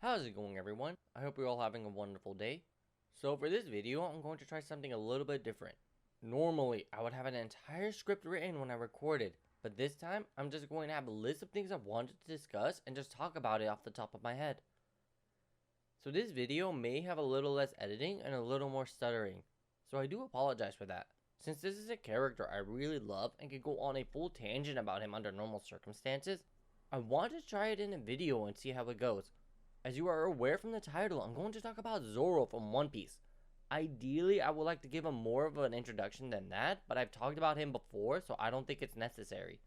How's it going, everyone? I hope you're all having a wonderful day. So for this video, I'm going to try something a little bit different. Normally, I would have an entire script written when I recorded, but this time, I'm just going to have a list of things I wanted to discuss and just talk about it off the top of my head. So this video may have a little less editing and a little more stuttering, so I do apologize for that. Since this is a character I really love and could go on a full tangent about him under normal circumstances, I want to try it in a video and see how it goes. As you are aware from the title, I'm going to talk about Zoro from One Piece. Ideally, I would like to give him more of an introduction than that, but I've talked about him before, so I don't think it's necessary.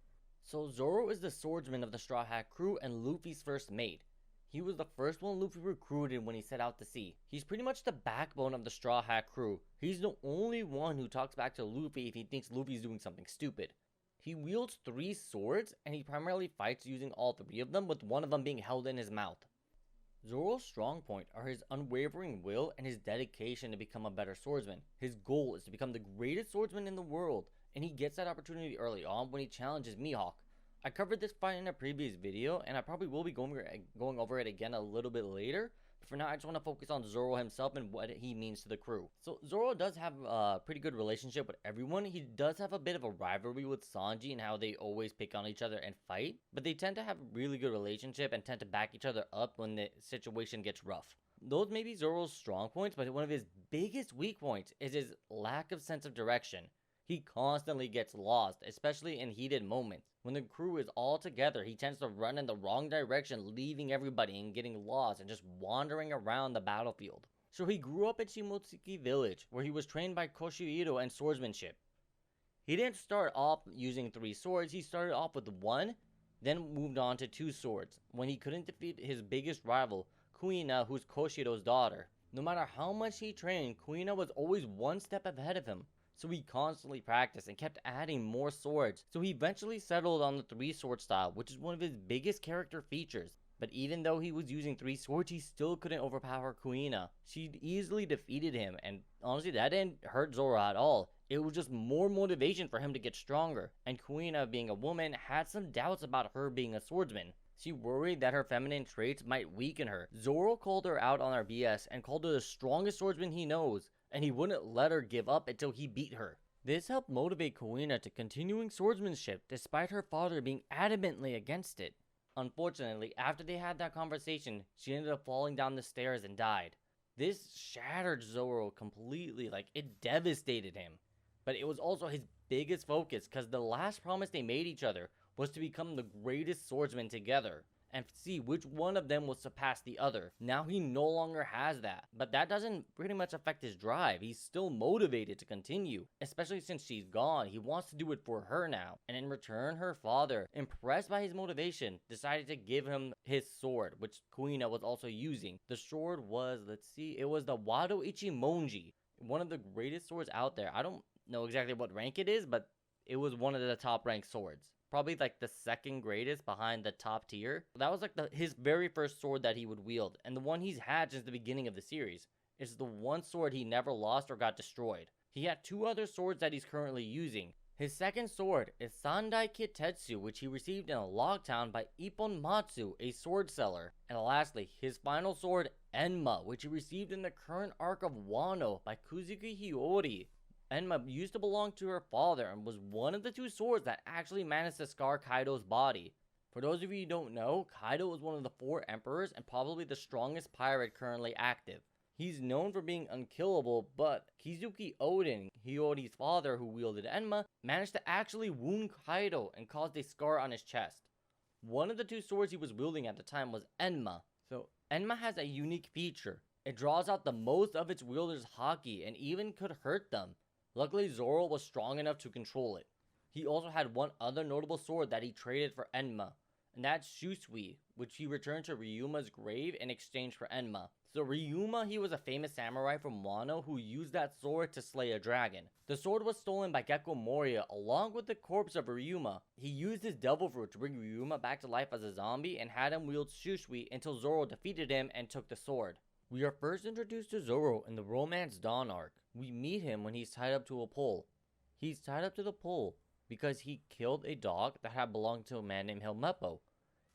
So Zoro is the swordsman of the Straw Hat crew and Luffy's first mate. He was the first one Luffy recruited when he set out to sea. He's pretty much the backbone of the Straw Hat crew. He's the only one who talks back to Luffy if he thinks Luffy's doing something stupid. He wields 3 swords, and he primarily fights using all 3 of them, with one of them being held in his mouth. Zoro's strong point are his unwavering will and his dedication to become a better swordsman. His goal is to become the greatest swordsman in the world, and he gets that opportunity early on when he challenges Mihawk. I covered this fight in a previous video, and I probably will be going over it again a little bit later. But for now, I just want to focus on Zoro himself and what he means to the crew. So Zoro does have a pretty good relationship with everyone. He does have a bit of a rivalry with Sanji and how they always pick on each other and fight. But they tend to have a really good relationship and tend to back each other up when the situation gets rough. Those may be Zoro's strong points, but one of his biggest weak points is his lack of sense of direction. He constantly gets lost, especially in heated moments. When the crew is all together, he tends to run in the wrong direction, leaving everybody and getting lost and just wandering around the battlefield. So he grew up in Shimotsuki village, where he was trained by Koshiro and swordsmanship. He didn't start off using 3 swords, he started off with 1, then moved on to 2 swords, when he couldn't defeat his biggest rival, Kuina, who's Koshiro's daughter. No matter how much he trained, Kuina was always one step ahead of him. So he constantly practiced and kept adding more swords, so he eventually settled on the 3 sword style, which is one of his biggest character features. But even though he was using 3 swords, he still couldn't overpower Kuina. She easily defeated him, and honestly that didn't hurt Zoro at all. It was just more motivation for him to get stronger, and Kuina, being a woman, had some doubts about her being a swordsman. She worried that her feminine traits might weaken her. Zoro called her out on her BS and called her the strongest swordsman he knows, and he wouldn't let her give up until he beat her. This helped motivate Kuina to continuing swordsmanship despite her father being adamantly against it. Unfortunately, after they had that conversation, she ended up falling down the stairs and died. This shattered Zoro completely, it devastated him. But it was also his biggest focus, because the last promise they made each other was to become the greatest swordsmen together and see which one of them will surpass the other. Now he no longer has that, but that doesn't pretty much affect his drive. He's still motivated to continue, especially since she's gone. He wants to do it for her now, and in return, her father, impressed by his motivation, decided to give him his sword, which Kuina was also using. The sword was, it was the Wado Ichimonji, one of the greatest swords out there. I don't know exactly what rank it is, but it was one of the top ranked swords. Probably the second greatest behind the top tier. That was his very first sword that he would wield, and the one he's had since the beginning of the series. It's the one sword he never lost or got destroyed. He had 2 other swords that he's currently using. His second sword is Sandai Kitetsu, which he received in a log town by Ippon Matsu, a sword seller. And lastly, his final sword, Enma, which he received in the current arc of Wano by Kuzuki Hiyori. Enma used to belong to her father and was one of the 2 swords that actually managed to scar Kaido's body. For those of you who don't know, Kaido was one of the 4 emperors and probably the strongest pirate currently active. He's known for being unkillable, but Kizuki Oden, Hiyori's father who wielded Enma, managed to actually wound Kaido and caused a scar on his chest. One of the 2 swords he was wielding at the time was Enma. So Enma has a unique feature. It draws out the most of its wielder's haki and even could hurt them. Luckily, Zoro was strong enough to control it. He also had one other notable sword that he traded for Enma, and that's Shusui, which he returned to Ryuma's grave in exchange for Enma. So Ryuma, he was a famous samurai from Wano who used that sword to slay a dragon. The sword was stolen by Gekko Moria along with the corpse of Ryuma. He used his devil fruit to bring Ryuma back to life as a zombie and had him wield Shusui until Zoro defeated him and took the sword. We are first introduced to Zoro in the Romance Dawn arc. We meet him when he's tied up to a pole. He's tied up to the pole because he killed a dog that had belonged to a man named Helmeppo.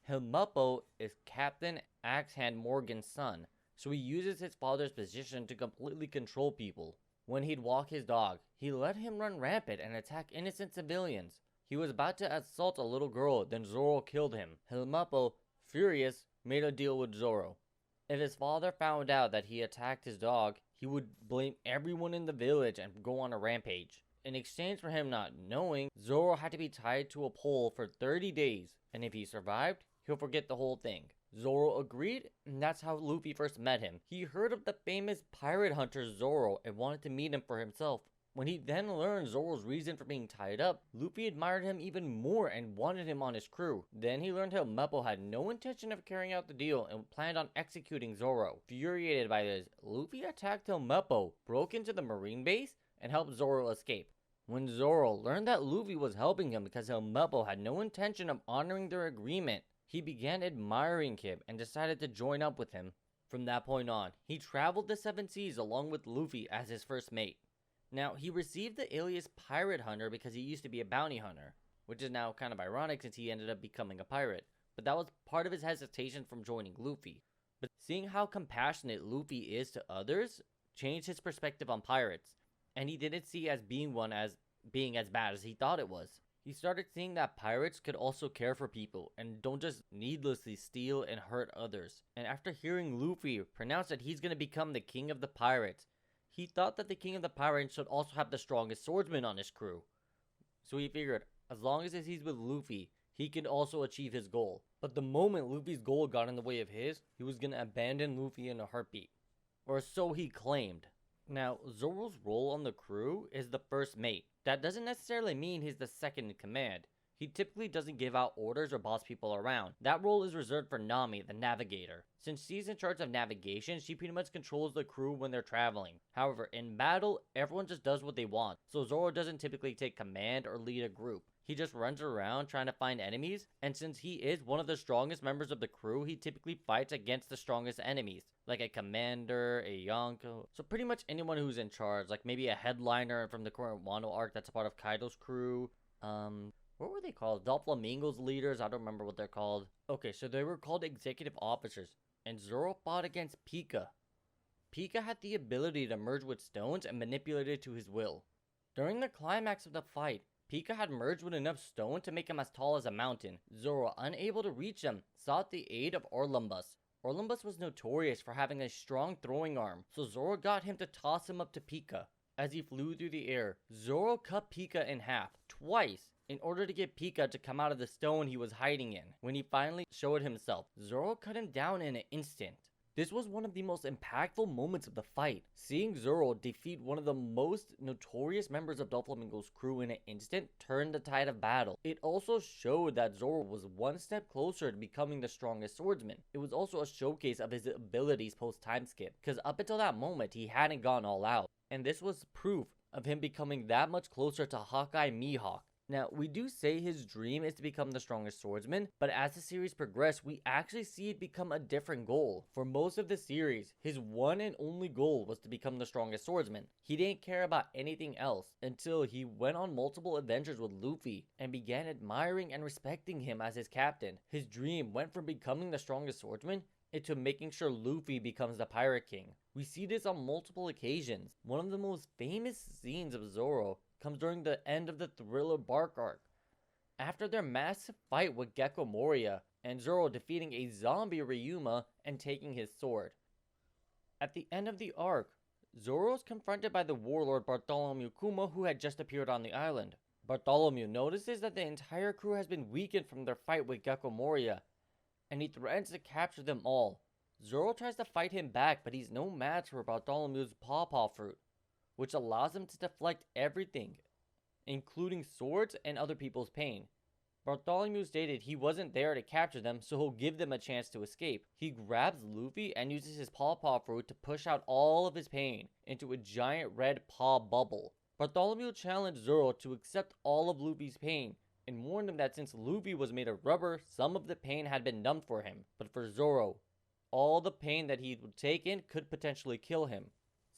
Helmeppo is Captain Axehand Morgan's son, so he uses his father's position to completely control people. When he'd walk his dog, he let him run rampant and attack innocent civilians. He was about to assault a little girl, then Zoro killed him. Helmeppo, furious, made a deal with Zoro. If his father found out that he attacked his dog, he would blame everyone in the village and go on a rampage. In exchange for him not knowing, Zoro had to be tied to a pole for 30 days, and if he survived, he'll forget the whole thing. Zoro agreed, and that's how Luffy first met him. He heard of the famous pirate hunter Zoro and wanted to meet him for himself. When he then learned Zoro's reason for being tied up, Luffy admired him even more and wanted him on his crew. Then he learned Helmeppo had no intention of carrying out the deal and planned on executing Zoro. Infuriated by this, Luffy attacked Helmeppo, broke into the marine base, and helped Zoro escape. When Zoro learned that Luffy was helping him because Helmeppo had no intention of honoring their agreement, he began admiring him and decided to join up with him. From that point on, he traveled the 7 seas along with Luffy as his first mate. Now, he received the alias Pirate Hunter because he used to be a bounty hunter, which is now kind of ironic since he ended up becoming a pirate, but that was part of his hesitation from joining Luffy. But seeing how compassionate Luffy is to others changed his perspective on pirates, and he didn't see as being as bad as he thought it was. He started seeing that pirates could also care for people and don't just needlessly steal and hurt others. And after hearing Luffy pronounce that he's going to become the king of the pirates, he thought that the king of the pirates should also have the strongest swordsman on his crew. So he figured, as long as he's with Luffy, he could also achieve his goal. But the moment Luffy's goal got in the way of his, he was going to abandon Luffy in a heartbeat. Or so he claimed. Now, Zoro's role on the crew is the first mate. That doesn't necessarily mean he's the second in command. He typically doesn't give out orders or boss people around. That role is reserved for Nami, the navigator. Since she's in charge of navigation, she pretty much controls the crew when they're traveling. However, in battle, everyone just does what they want, so Zoro doesn't typically take command or lead a group. He just runs around trying to find enemies, and since he is one of the strongest members of the crew, he typically fights against the strongest enemies, like a commander, a Yonko. So pretty much anyone who's in charge, like maybe a headliner from the current Wano arc that's a part of Kaido's crew. What were they called? Doflamingo's leaders? I don't remember what they're called. Okay, so they were called executive officers, and Zoro fought against Pika. Pika had the ability to merge with stones and manipulate it to his will. During the climax of the fight, Pika had merged with enough stone to make him as tall as a mountain. Zoro, unable to reach him, sought the aid of Orlumbus. Orlumbus was notorious for having a strong throwing arm, so Zoro got him to toss him up to Pika. As he flew through the air, Zoro cut Pika in half, twice, in order to get Pika to come out of the stone he was hiding in. When he finally showed himself, Zoro cut him down in an instant. This was one of the most impactful moments of the fight. Seeing Zoro defeat one of the most notorious members of Doflamingo's crew in an instant turned the tide of battle. It also showed that Zoro was one step closer to becoming the strongest swordsman. It was also a showcase of his abilities post time skip, because up until that moment he hadn't gone all out. And this was proof of him becoming that much closer to Hawkeye Mihawk. Now, we do say his dream is to become the strongest swordsman, but as the series progressed, we actually see it become a different goal. For most of the series, his one and only goal was to become the strongest swordsman. He didn't care about anything else until he went on multiple adventures with Luffy and began admiring and respecting him as his captain. His dream went from becoming the strongest swordsman into making sure Luffy becomes the Pirate King. We see this on multiple occasions. One of the most famous scenes of Zoro comes during the end of the Thriller Bark arc. After their massive fight with Gecko Moria and Zoro defeating a zombie Ryuma and taking his sword. At the end of the arc, Zoro is confronted by the warlord Bartholomew Kuma, who had just appeared on the island. Bartholomew notices that the entire crew has been weakened from their fight with Gecko Moria, and he threatens to capture them all. Zoro tries to fight him back, but he's no match for Bartholomew's pawpaw fruit, which allows him to deflect everything, including swords and other people's pain. Bartholomew stated he wasn't there to capture them, so he'll give them a chance to escape. He grabs Luffy and uses his pawpaw fruit to push out all of his pain into a giant red paw bubble. Bartholomew challenged Zoro to accept all of Luffy's pain, and warned him that since Luffy was made of rubber, some of the pain had been numbed for him. But for Zoro, all the pain that he would take in could potentially kill him.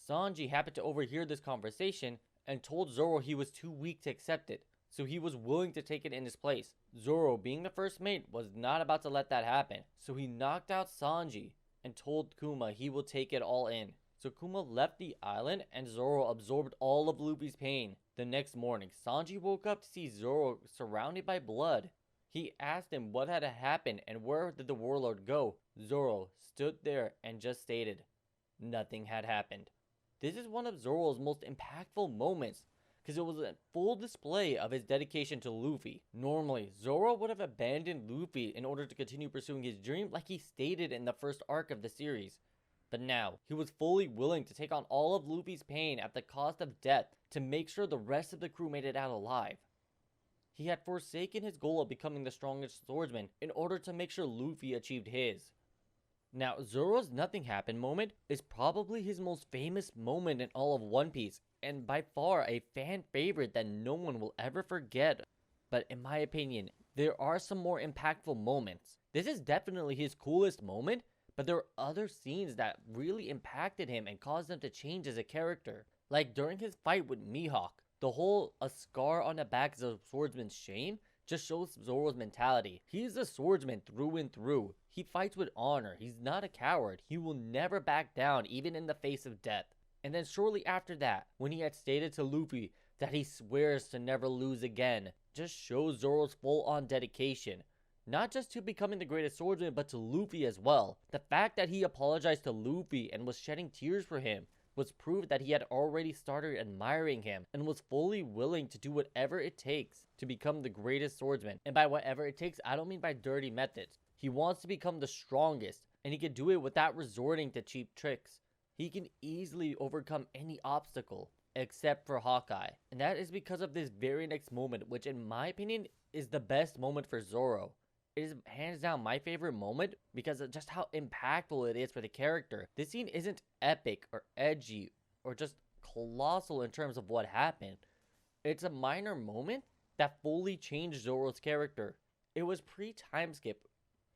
Sanji happened to overhear this conversation and told Zoro he was too weak to accept it. so he was willing to take it in his place. Zoro, being the first mate, was not about to let that happen, so he knocked out Sanji and told Kuma he will take it all in. So Kuma left the island and Zoro absorbed all of Luffy's pain. The next morning, Sanji woke up to see Zoro surrounded by blood. He asked him what had happened and where did the warlord go. Zoro stood there and just stated, nothing had happened. This is one of Zoro's most impactful moments, because it was a full display of his dedication to Luffy. Normally, Zoro would have abandoned Luffy in order to continue pursuing his dream like he stated in the first arc of the series. But now, he was fully willing to take on all of Luffy's pain at the cost of death to make sure the rest of the crew made it out alive. He had forsaken his goal of becoming the strongest swordsman in order to make sure Luffy achieved his. Now, Zoro's nothing happened moment is probably his most famous moment in all of One Piece, and by far a fan favorite that no one will ever forget. But in my opinion, there are some more impactful moments. This is definitely his coolest moment, but there are other scenes that really impacted him and caused him to change as a character. Like during his fight with Mihawk, the whole a scar on the back is a swordsman's shame just shows Zoro's mentality. He's a swordsman through and through. He fights with honor. He's not a coward. He will never back down even in the face of death. And then shortly after that, when he had stated to Luffy that he swears to never lose again, just shows Zoro's full-on dedication. Not just to becoming the greatest swordsman, but to Luffy as well. The fact that he apologized to Luffy and was shedding tears for him was proof that he had already started admiring him and was fully willing to do whatever it takes to become the greatest swordsman. And by whatever it takes, I don't mean by dirty methods. He wants to become the strongest, and he can do it without resorting to cheap tricks. He can easily overcome any obstacle, except for Hawkeye. And that is because of this very next moment, which in my opinion is the best moment for Zoro. It is hands down my favorite moment because of just how impactful it is for the character. This scene isn't epic or edgy or just colossal in terms of what happened. It's a minor moment that fully changed Zoro's character. It was pre-time skip.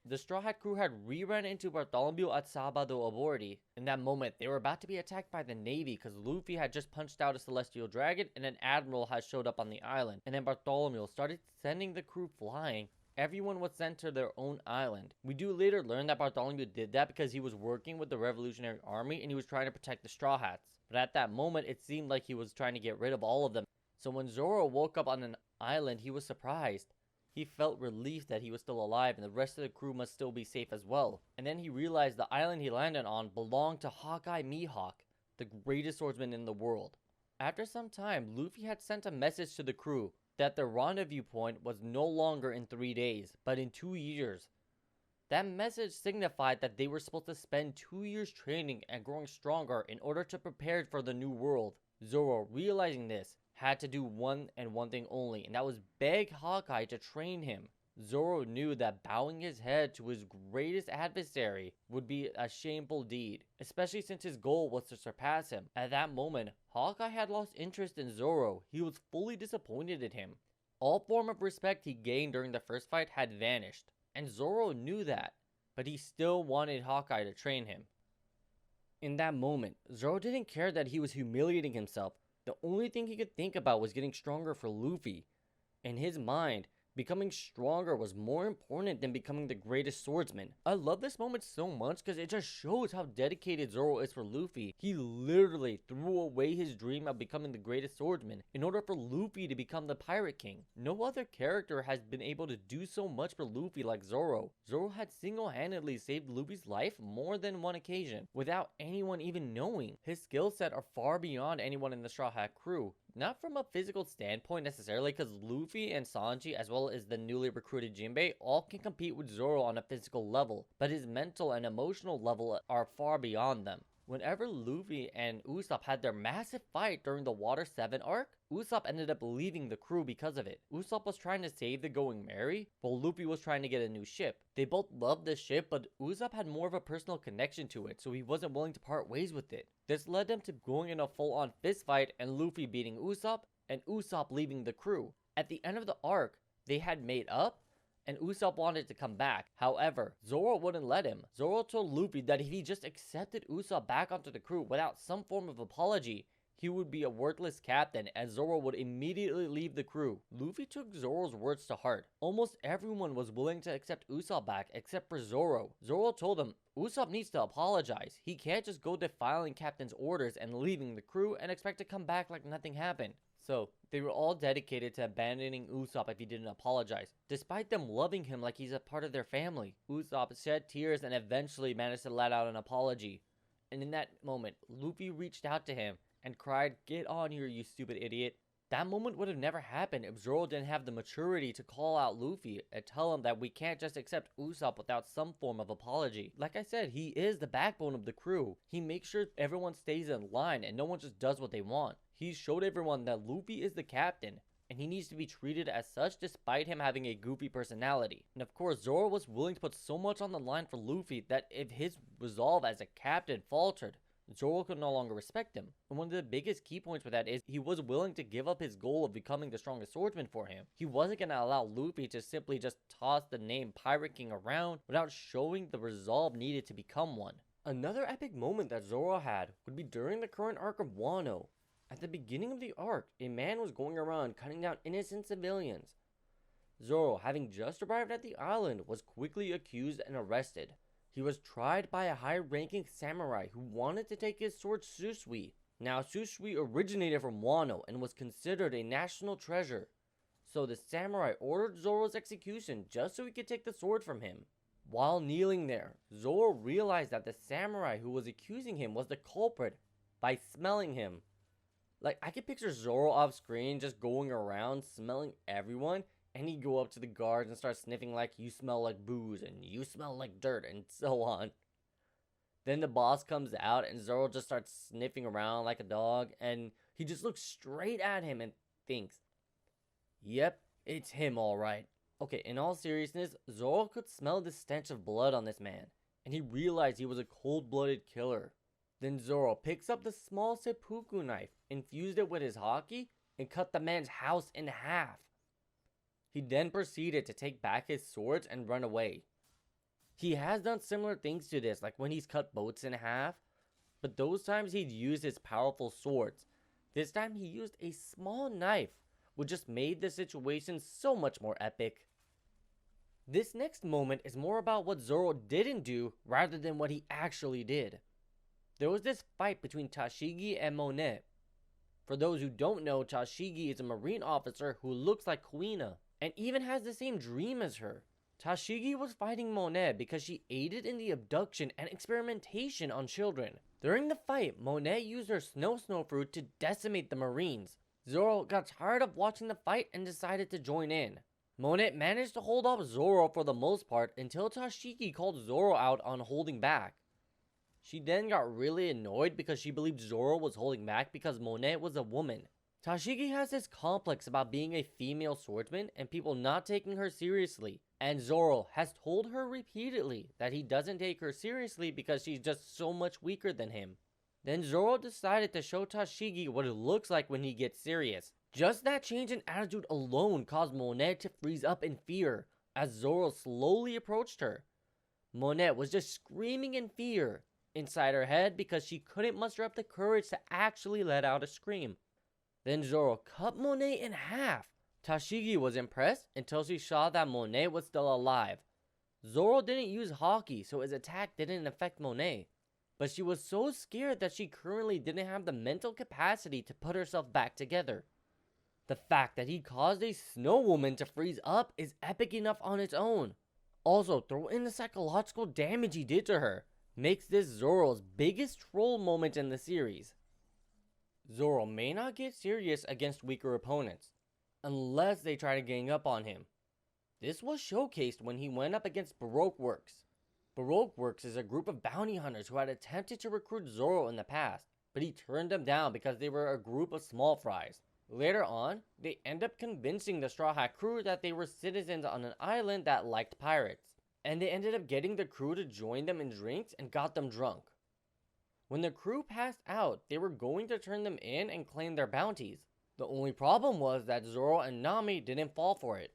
The Straw Hat crew had re-run into Bartholomew at Sabado Aborti. In that moment, they were about to be attacked by the Navy because Luffy had just punched out a Celestial Dragon and an Admiral had showed up on the island. And then Bartholomew started sending the crew flying. Everyone was sent to their own island. We do later learn that Bartholomew did that because he was working with the Revolutionary Army and he was trying to protect the Straw Hats. But at that moment, it seemed like he was trying to get rid of all of them. So when Zoro woke up on an island, he was surprised. He felt relief that he was still alive and the rest of the crew must still be safe as well. And then he realized the island he landed on belonged to Hawkeye Mihawk, the greatest swordsman in the world. After some time, Luffy had sent a message to the crew that the rendezvous point was no longer in 3 days, but in 2 years. That message signified that they were supposed to spend 2 years training and growing stronger in order to prepare for the new world. Zoro, realizing this, had to do one thing only, and that was beg Hawkeye to train him. Zoro knew that bowing his head to his greatest adversary would be a shameful deed, especially since his goal was to surpass him. At that moment, Hawkeye had lost interest in Zoro. He was fully disappointed in him. All form of respect he gained during the first fight had vanished, and Zoro knew that, but he still wanted Hawkeye to train him. In that moment, Zoro didn't care that he was humiliating himself. The only thing he could think about was getting stronger for Luffy. In his mind, becoming stronger was more important than becoming the greatest swordsman. I love this moment so much because it just shows how dedicated Zoro is for Luffy. He literally threw away his dream of becoming the greatest swordsman in order for Luffy to become the Pirate King. No other character has been able to do so much for Luffy like Zoro. Zoro had single-handedly saved Luffy's life more than one occasion without anyone even knowing. His skill set are far beyond anyone in the Straw Hat crew. Not from a physical standpoint necessarily, because Luffy and Sanji, as well as the newly recruited Jinbei, all can compete with Zoro on a physical level, but his mental and emotional level are far beyond them. Whenever Luffy and Usopp had their massive fight during the Water 7 arc, Usopp ended up leaving the crew because of it. Usopp was trying to save the Going Merry, while Luffy was trying to get a new ship. They both loved the ship, but Usopp had more of a personal connection to it, so he wasn't willing to part ways with it. This led them to going in a full-on fist fight and Luffy beating Usopp, and Usopp leaving the crew. At the end of the arc, they had made up, and Usopp wanted to come back. However, Zoro wouldn't let him. Zoro told Luffy that if he just accepted Usopp back onto the crew without some form of apology, he would be a worthless captain as Zoro would immediately leave the crew. Luffy took Zoro's words to heart. Almost everyone was willing to accept Usopp back except for Zoro. Zoro told him Usopp needs to apologize. He can't just go defiling captain's orders and leaving the crew and expect to come back like nothing happened. So, they were all dedicated to abandoning Usopp if he didn't apologize, despite them loving him like he's a part of their family. Usopp shed tears and eventually managed to let out an apology. And in that moment, Luffy reached out to him and cried, "Get on here, you stupid idiot." That moment would have never happened if Zoro didn't have the maturity to call out Luffy and tell him that we can't just accept Usopp without some form of apology. Like I said, he is the backbone of the crew. He makes sure everyone stays in line and no one just does what they want. He showed everyone that Luffy is the captain, and he needs to be treated as such despite him having a goofy personality. And of course, Zoro was willing to put so much on the line for Luffy that if his resolve as a captain faltered, Zoro could no longer respect him. And one of the biggest key points for that is he was willing to give up his goal of becoming the strongest swordsman for him. He wasn't going to allow Luffy to simply just toss the name Pirate King around without showing the resolve needed to become one. Another epic moment that Zoro had would be during the current arc of Wano. At the beginning of the arc, a man was going around cutting down innocent civilians. Zoro, having just arrived at the island, was quickly accused and arrested. He was tried by a high-ranking samurai who wanted to take his sword Susui. Now, Susui originated from Wano and was considered a national treasure. So the samurai ordered Zoro's execution just so he could take the sword from him. While kneeling there, Zoro realized that the samurai who was accusing him was the culprit by smelling him. Like, I could picture Zoro off screen just going around smelling everyone, and he'd go up to the guards and start sniffing like, "You smell like booze," and "You smell like dirt," and so on. Then the boss comes out, and Zoro just starts sniffing around like a dog, and he just looks straight at him and thinks, "Yep, it's him alright." Okay, in all seriousness, Zoro could smell the stench of blood on this man, and he realized he was a cold-blooded killer. Then Zoro picks up the small seppuku knife, infused it with his haki, and cut the man's house in half. He then proceeded to take back his swords and run away. He has done similar things to this, like when he's cut boats in half, but those times he'd used his powerful swords. This time he used a small knife, which just made the situation so much more epic. This next moment is more about what Zoro didn't do rather than what he actually did. There was this fight between Tashigi and Monet. For those who don't know, Tashigi is a marine officer who looks like Kuina, and even has the same dream as her. Tashigi was fighting Monet because she aided in the abduction and experimentation on children. During the fight, Monet used her snow fruit to decimate the marines. Zoro got tired of watching the fight and decided to join in. Monet managed to hold off Zoro for the most part until Tashigi called Zoro out on holding back. She then got really annoyed because she believed Zoro was holding back because Monet was a woman. Tashigi has this complex about being a female swordsman and people not taking her seriously. And Zoro has told her repeatedly that he doesn't take her seriously because she's just so much weaker than him. Then Zoro decided to show Tashigi what it looks like when he gets serious. Just that change in attitude alone caused Monet to freeze up in fear as Zoro slowly approached her. Monet was just screaming in fear inside her head because she couldn't muster up the courage to actually let out a scream. Then Zoro cut Monet in half. Tashigi was impressed until she saw that Monet was still alive. Zoro didn't use haki, so his attack didn't affect Monet. But she was so scared that she currently didn't have the mental capacity to put herself back together. The fact that he caused a snow woman to freeze up is epic enough on its own. Also, throw in the psychological damage he did to her. Makes this Zoro's biggest troll moment in the series. Zoro may not get serious against weaker opponents, unless they try to gang up on him. This was showcased when he went up against Baroque Works. Baroque Works is a group of bounty hunters who had attempted to recruit Zoro in the past, but he turned them down because they were a group of small fries. Later on, they end up convincing the Straw Hat crew that they were citizens on an island that liked pirates. And they ended up getting the crew to join them in drinks and got them drunk. When the crew passed out, they were going to turn them in and claim their bounties. The only problem was that Zoro and Nami didn't fall for it,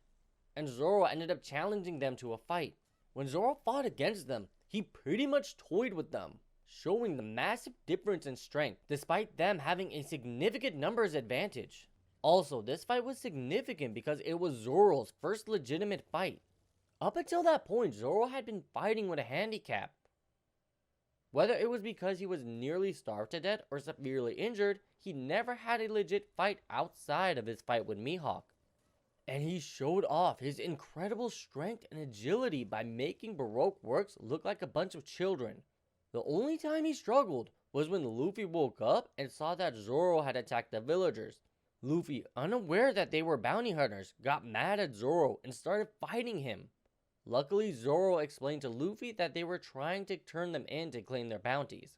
and Zoro ended up challenging them to a fight. When Zoro fought against them, he pretty much toyed with them. showing the massive difference in strength despite them having a significant numbers advantage. Also, this fight was significant because it was Zoro's first legitimate fight. Up until that point, Zoro had been fighting with a handicap. Whether it was because he was nearly starved to death or severely injured, he never had a legit fight outside of his fight with Mihawk. And he showed off his incredible strength and agility by making Baroque Works look like a bunch of children. The only time he struggled was when Luffy woke up and saw that Zoro had attacked the villagers. Luffy, unaware that they were bounty hunters, got mad at Zoro and started fighting him. Luckily, Zoro explained to Luffy that they were trying to turn them in to claim their bounties.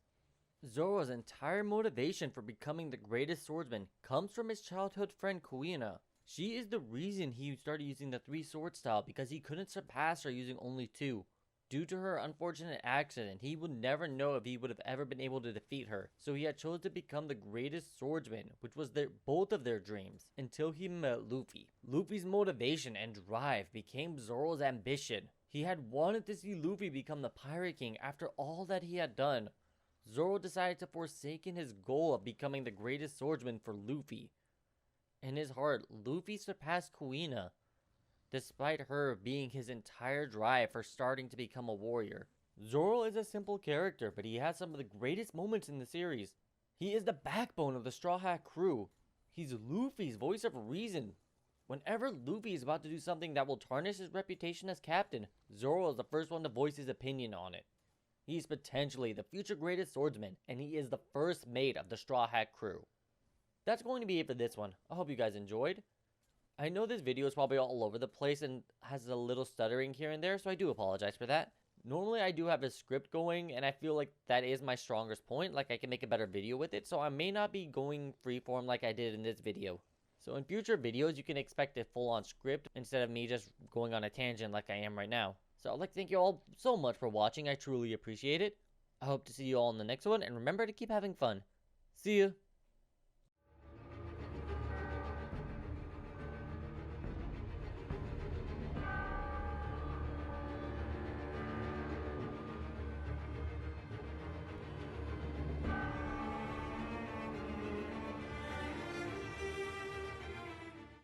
Zoro's entire motivation for becoming the greatest swordsman comes from his childhood friend Kuina. She is the reason he started using the 3-sword style because he couldn't surpass her using only 2. Due to her unfortunate accident, he would never know if he would have ever been able to defeat her, so he had chosen to become the greatest swordsman, which was both of their dreams, until he met Luffy. Luffy's motivation and drive became Zoro's ambition. He had wanted to see Luffy become the Pirate King after all that he had done. Zoro decided to forsake his goal of becoming the greatest swordsman for Luffy. In his heart, Luffy surpassed Kuina, despite her being his entire drive for starting to become a warrior. Zoro is a simple character, but he has some of the greatest moments in the series. He is the backbone of the Straw Hat crew. He's Luffy's voice of reason. Whenever Luffy is about to do something that will tarnish his reputation as captain, Zoro is the first one to voice his opinion on it. He is potentially the future greatest swordsman, and he is the first mate of the Straw Hat crew. That's going to be it for this one. I hope you guys enjoyed. I know this video is probably all over the place and has a little stuttering here and there, so I do apologize for that. Normally I do have a script going, and I feel like that is my strongest point, like I can make a better video with it, so I may not be going freeform like I did in this video. So in future videos, you can expect a full-on script instead of me just going on a tangent like I am right now. So I'd like to thank you all so much for watching. I truly appreciate it. I hope to see you all in the next one, and remember to keep having fun. See ya!